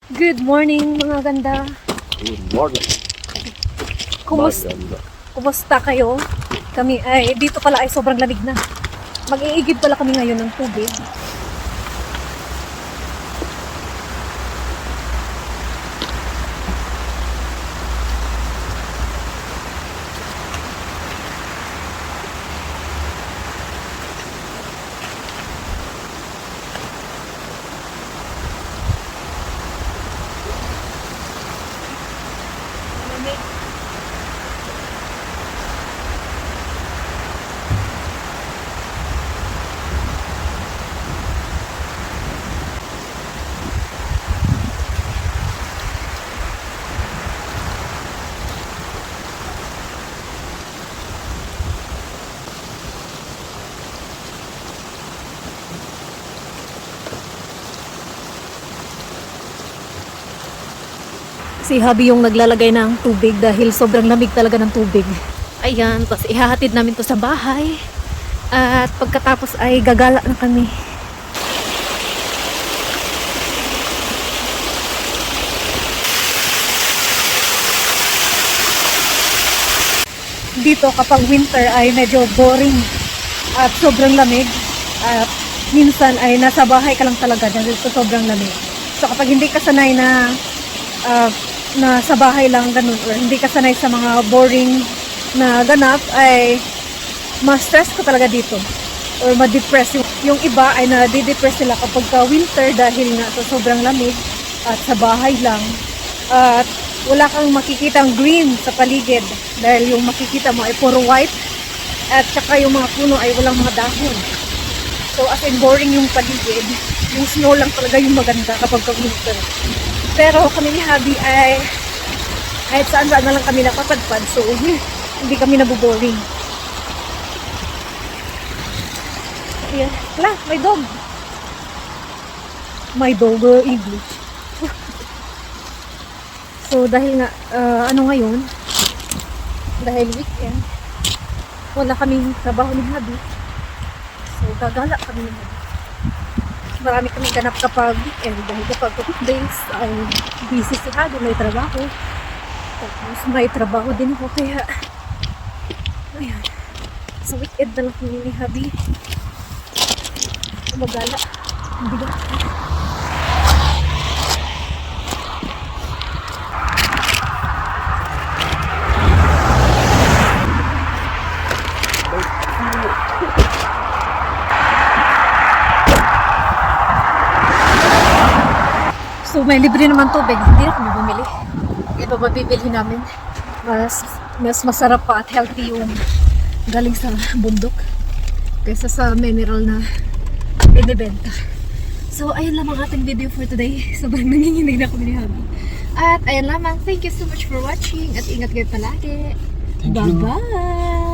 Good morning mga ganda. Good morning. Maganda. Kumusta kayo? Kami ay dito pala ay sobrang lamig na. Mag-iigib pala kami ngayon ng tubig. Si Habi yung naglalagay ng tubig dahil sobrang lamig talaga ng tubig. Ayan, tapos ihahatid namin to sa bahay. At pagkatapos ay gagala na kami. Dito kapag winter ay medyo boring at sobrang lamig. At minsan ay nasa bahay ka lang talaga dahil sa sobrang lamig. So kapag hindi ka sanay na sa bahay lang ganun or hindi ka sanay sa mga boring na ganap ay ma-stress ka talaga dito or ma-depress. Yung iba ay na-depress sila kapag winter dahil nga sa sobrang lamig at sa bahay lang at wala kang makikitang green sa paligid dahil yung makikita mo ay puro white at saka yung mga puno ay walang mga dahon. So as in boring yung paligid, yung snow lang talaga yung maganda kapag winter. Pero kami ni Habi ay kahit saan-saan na lang kami napapadpad. So, hindi kami nabuboring. Ayan. Wala, may dog. My dog, English. So, dahil nga, ngayon, dahil weekend, wala kaming trabaho ni Habi. So, gagala kami ni Habi. Marami kami ganap kapag weekend dahil kapag weekdays ay busy si Habi, may trabaho. Tapos may trabaho din ako kaya ayan, sa weekend na lang kami ni Habi magala. Ang bigat. So may libre naman tubig, hindi na kami bumili. Iba ba bibilhin namin? Mas masarap pa at healthy yung galing sa bundok kaysa sa mineral na binibenta. So ayun lang ang ating video for today. Sobrang nanginginig na kami ni Habi. At ayun lamang, thank you so much for watching at ingat kayo palagi. Bye bye!